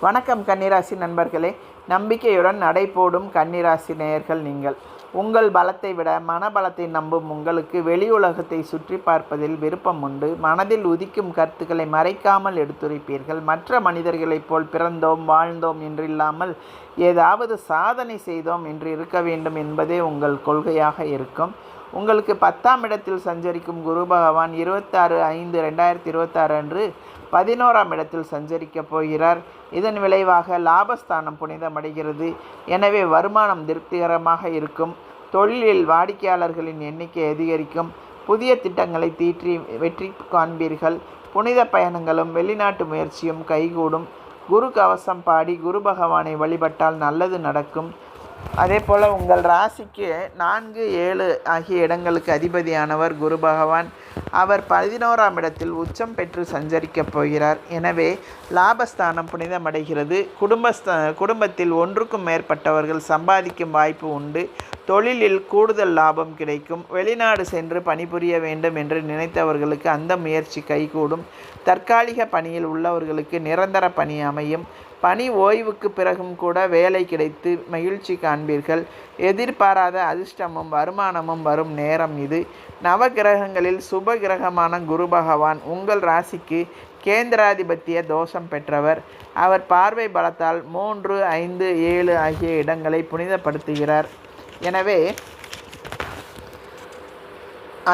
வணக்கம் கன்னிராசி நண்பர்களே. நம்பிக்கையுடன் நடைபோடும் கன்னிராசி நேயர்கள் நீங்கள். உங்கள் பலத்தை விட மனபலத்தை நம்பும் உங்களுக்கு வெளி உலகத்தை சுற்றி பார்ப்பதில் விருப்பம் உண்டு. மனதில் உதிக்கும் கருத்துக்களை மறைக்காமல் எடுத்துரைப்பீர்கள். மற்ற மனிதர்களைப் போல் பிறந்தோம் வாழ்ந்தோம் என்றில்லாமல் ஏதாவது சாதனை செய்தோம் என்று இருக்க வேண்டும் என்பதே உங்கள் கொள்கையாக இருக்கும். உங்களுக்கு 10ஆம் இடத்தில் சஞ்சரிக்கும் குரு பகவான் 26/5/2026 அன்று 11ஆம் இடத்தில் சஞ்சரிக்கப் போகிறார். இதன் விளைவாக லாபஸ்தானம் புனிதமடைகிறது. எனவே வருமானம் திருப்திகரமாக இருக்கும். தொழிலில் வாடிக்கையாளர்களின் எண்ணிக்கை அதிகரிக்கும். புதிய திட்டங்களை தீற்றி வெற்றி காண்பீர்கள். புனித பயணங்களும் வெளிநாட்டு முயற்சியும் கைகூடும். குரு கவசம் பாடி குரு பகவானை வழிபட்டால் நல்லது நடக்கும். அதே போல் உங்கள் ராசிக்கு 4, 7 ஆகிய இடங்களுக்கு அதிபதியானவர் குரு பகவான். அவர் 11ஆம் இடத்தில் உச்சம் பெற்று சஞ்சரிக்கப் போகிறார். எனவே லாபஸ்தானம் புனிதமடைகிறது. குடும்பத்தில் ஒன்றுக்கும் மேற்பட்டவர்கள் சம்பாதிக்கும் வாய்ப்பு உண்டு. தொழிலில் கூடுதல் லாபம் கிடைக்கும். வெளிநாடு சென்று பணிபுரிய வேண்டும் என்று நினைத்தவர்களுக்கு அந்த முயற்சி கைகூடும். தற்காலிக பணியில் உள்ளவர்களுக்கு நிரந்தர பணி அமையும். பணி ஓய்வுக்கு பிறகும் கூட வேலை கிடைத்து மகிழ்ச்சி காண்பீர்கள். எதிர்பாராத அதிர்ஷ்டமும் வருமானமும் வரும் நேரம் இது. நவகிரகங்களில் சுப கிரகமான குரு பகவான் உங்கள் ராசிக்கு கேந்திராதிபத்திய தோஷம் பெற்றவர். அவர் பார்வை பலத்தால் 3, 5, 7 ஆகிய இடங்களை புனிதப்படுத்துகிறார். எனவே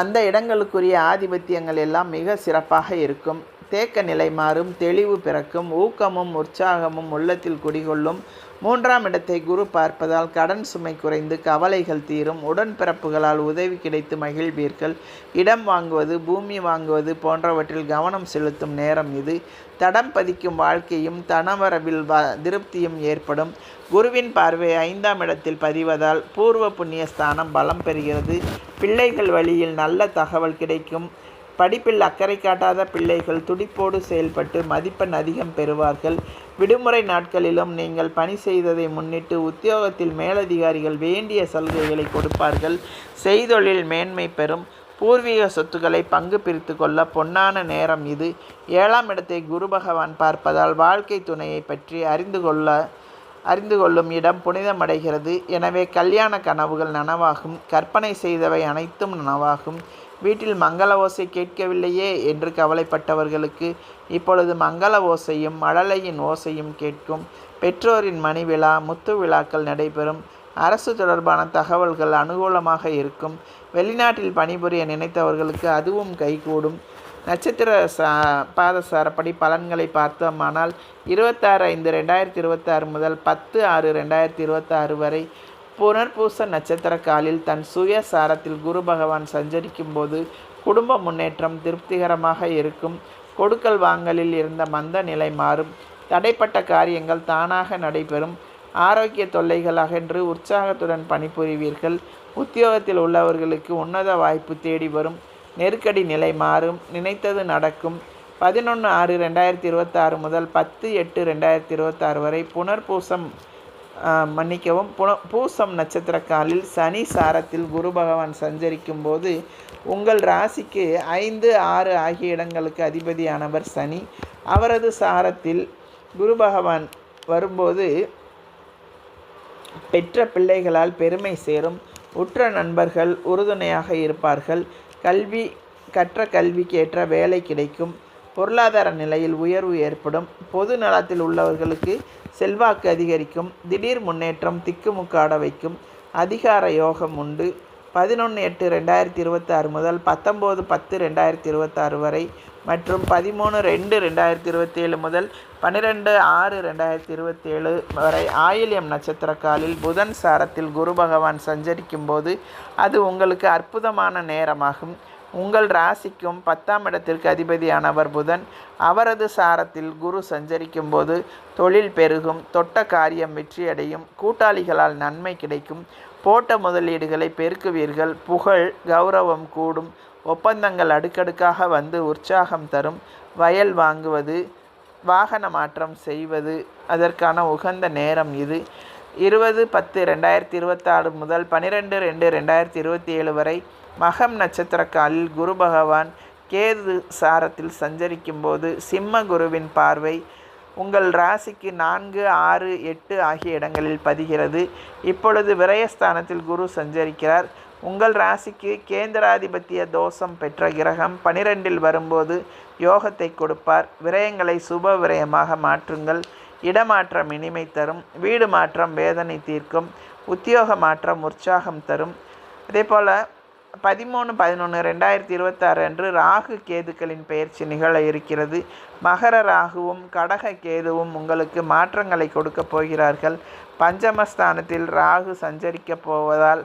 அந்த இடங்களுக்குரிய ஆதிபத்தியங்கள் எல்லாம் மிக சிறப்பாக இருக்கும். தேக்க நிலை மாறும். தெளிவு பிறக்கும். ஊக்கமும் உற்சாகமும் உள்ளத்தில் குடிகொள்ளும். 3ஆம் இடத்தை குரு பார்ப்பதால் கடன் சுமை குறைந்து கவலைகள் தீரும். உடன்பிறப்புகளால் உதவி கிடைத்து மகிழ்வீர்கள். இடம் வாங்குவது பூமி வாங்குவது போன்றவற்றில் கவனம் செலுத்தும் நேரம் இது. தடம் பதிக்கும் வாழ்க்கையும் தனவரவில் திருப்தியும் ஏற்படும். குருவின் பார்வை 5ஆம் இடத்தில் பதிவதால் பூர்வ புண்ணிய ஸ்தானம் பலம் பெறுகிறது. பிள்ளைகள் வழியில் நல்ல தகவல் கிடைக்கும். படிப்பில் அக்கறை காட்டாத பிள்ளைகள் துடிப்போடு செயல்பட்டு மதிப்பெண் அதிகம் பெறுவார்கள். விடுமுறை நாட்களிலும் நீங்கள் பணி செய்ததை முன்னிட்டு உத்தியோகத்தில் மேலதிகாரிகள் வேண்டிய சலுகைகளை கொடுப்பார்கள். செய்தொழில் மேன்மை பெறும். பூர்வீக சொத்துக்களை பங்கு பிரித்து கொள்ள பொன்னான நேரம் இது. 7ஆம் இடத்தை குரு பகவான் பார்ப்பதால் வாழ்க்கை துணையை பற்றி அறிந்து கொள்ளும் இடம் புனிதமடைகிறது. எனவே கல்யாண கனவுகள் நனவாகும். கற்பனை செய்தவை அனைத்தும் நனவாகும். வீட்டில் மங்கள ஓசை கேட்கவில்லையே என்று கவலைப்பட்டவர்களுக்கு இப்பொழுது மங்கள ஓசையும் மழலையின் ஓசையும் கேட்கும். பெற்றோரின் மணி விழா முத்து விழாக்கள் நடைபெறும். அரசு தொடர்பான தகவல்கள் அனுகூலமாக இருக்கும். வெளிநாட்டில் பணிபுரிய நினைத்தவர்களுக்கு அதுவும் கைகூடும். நட்சத்திர பாதசாரப்படி பலன்களை பார்த்தோமானால் 26/5/2026 முதல் 10/6/2026 வரை புனர்பூச நட்சத்திர காலில் தன் சுய சாரத்தில் குரு பகவான் சஞ்சரிக்கும் போது குடும்ப முன்னேற்றம் திருப்திகரமாக இருக்கும். கொடுக்கல் வாங்கலில் இருந்த மந்த நிலை மாறும். தடைப்பட்ட காரியங்கள் தானாக நடைபெறும். ஆரோக்கிய தொல்லைகள் அகன்று உற்சாகத்துடன் பணிபுரிவீர்கள். உத்தியோகத்தில் உள்ளவர்களுக்கு உன்னத வாய்ப்பு தேடி வரும். நெருக்கடி நிலை மாறும். நினைத்தது நடக்கும். 11/6/2026 முதல் 10/8/2026 வரை பூசம் நட்சத்திர காலில் சனி சாரத்தில் குரு பகவான் சஞ்சரிக்கும் போது உங்கள் ராசிக்கு 5, 6 ஆகிய இடங்களுக்கு அதிபதியானவர் சனி. அவரது சாரத்தில் குரு பகவான் வரும்போது பெற்ற பிள்ளைகளால் பெருமை சேரும். உற்ற நண்பர்கள் உறுதுணையாக இருப்பார்கள். கற்ற கல்விக்கு ஏற்ற வேலை கிடைக்கும். பொருளாதார நிலையில் உயர்வு ஏற்படும். பொது நலத்தில் உள்ளவர்களுக்கு செல்வாக்கு அதிகரிக்கும். திடீர் முன்னேற்றம் திக்குமுக்காட வைக்கும். அதிகார யோகம் உண்டு. 11/8/2026 முதல் 19/10/2026 வரை மற்றும் 13/2/2027 முதல் 12/6/2027 வரை ஆயில்யம் நட்சத்திர காலில் புதன் சாரத்தில் குரு பகவான் சஞ்சரிக்கும் போது அது உங்களுக்கு அற்புதமான நேரமாகும். உங்கள் ராசிக்கும் 10ஆம் இடத்திற்கு அதிபதியானவர் புதன். அவரது சாரத்தில் குரு சஞ்சரிக்கும் போது தொழில் பெருகும். தொட்ட காரியம் வெற்றியடையும். கூட்டாளிகளால் நன்மை கிடைக்கும். போட்ட முதலீடுகளை பெருக்குவீர்கள். புகழ் கௌரவம் கூடும். ஒப்பந்தங்கள் அடுக்கடுக்காக வந்து உற்சாகம் தரும். வயல் வாங்குவது வாகன மாற்றம் செய்வது அதற்கான உகந்த நேரம் இது. 20/10/2026 முதல் 12/2/2027 வரை மகம் நட்சத்திர காலில் குரு பகவான் கேது சாரத்தில் சஞ்சரிக்கும் போது சிம்ம குருவின் பார்வை உங்கள் ராசிக்கு 4, 6, 8 ஆகிய இடங்களில் பதிகிறது. இப்பொழுது விரயஸ்தானத்தில் குரு சஞ்சரிக்கிறார். உங்கள் ராசிக்கு கேந்திராதிபத்திய தோஷம் பெற்ற கிரகம் 12இல் வரும்போது யோகத்தை கொடுப்பார். விரயங்களை சுப விரயமாக மாற்றுங்கள். இடமாற்றம் இனிமை தரும். வீடு மாற்றம் வேதனை தீர்க்கும். உத்தியோக மாற்றம் உற்சாகம் தரும். அதேபோல் 13/11/2026 அன்று ராகு கேதுக்களின் பெயர்ச்சி நிகழ இருக்கிறது. மகர ராகுவும் கடக கேதுவும் உங்களுக்கு மாற்றங்களை கொடுக்க போகிறார்கள். பஞ்சமஸ்தானத்தில் ராகு சஞ்சரிக்கப் போவதால்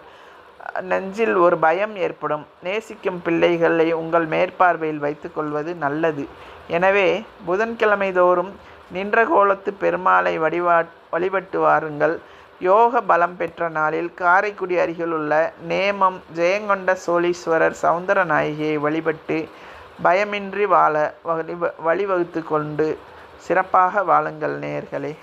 நெஞ்சில் ஒரு பயம் ஏற்படும். நேசிக்கும் பிள்ளைகளை உங்கள் மேற்பார்வையில் வைத்துக்கொள்வது நல்லது. எனவே புதன்கிழமை தோறும் நின்ற கோலத்து பெருமாளை வழிபட்டு வாருங்கள். யோக பலம் பெற்ற நாளில் காரைக்குடி அருகில் உள்ள நேமம் ஜெயங்கொண்ட சோழீஸ்வரர் சௌந்தரநாயகியை வழிபட்டு பயமின்றி வாழ வழிவகுத்து கொண்டு சிறப்பாக வாழுங்கள் நேயர்களே.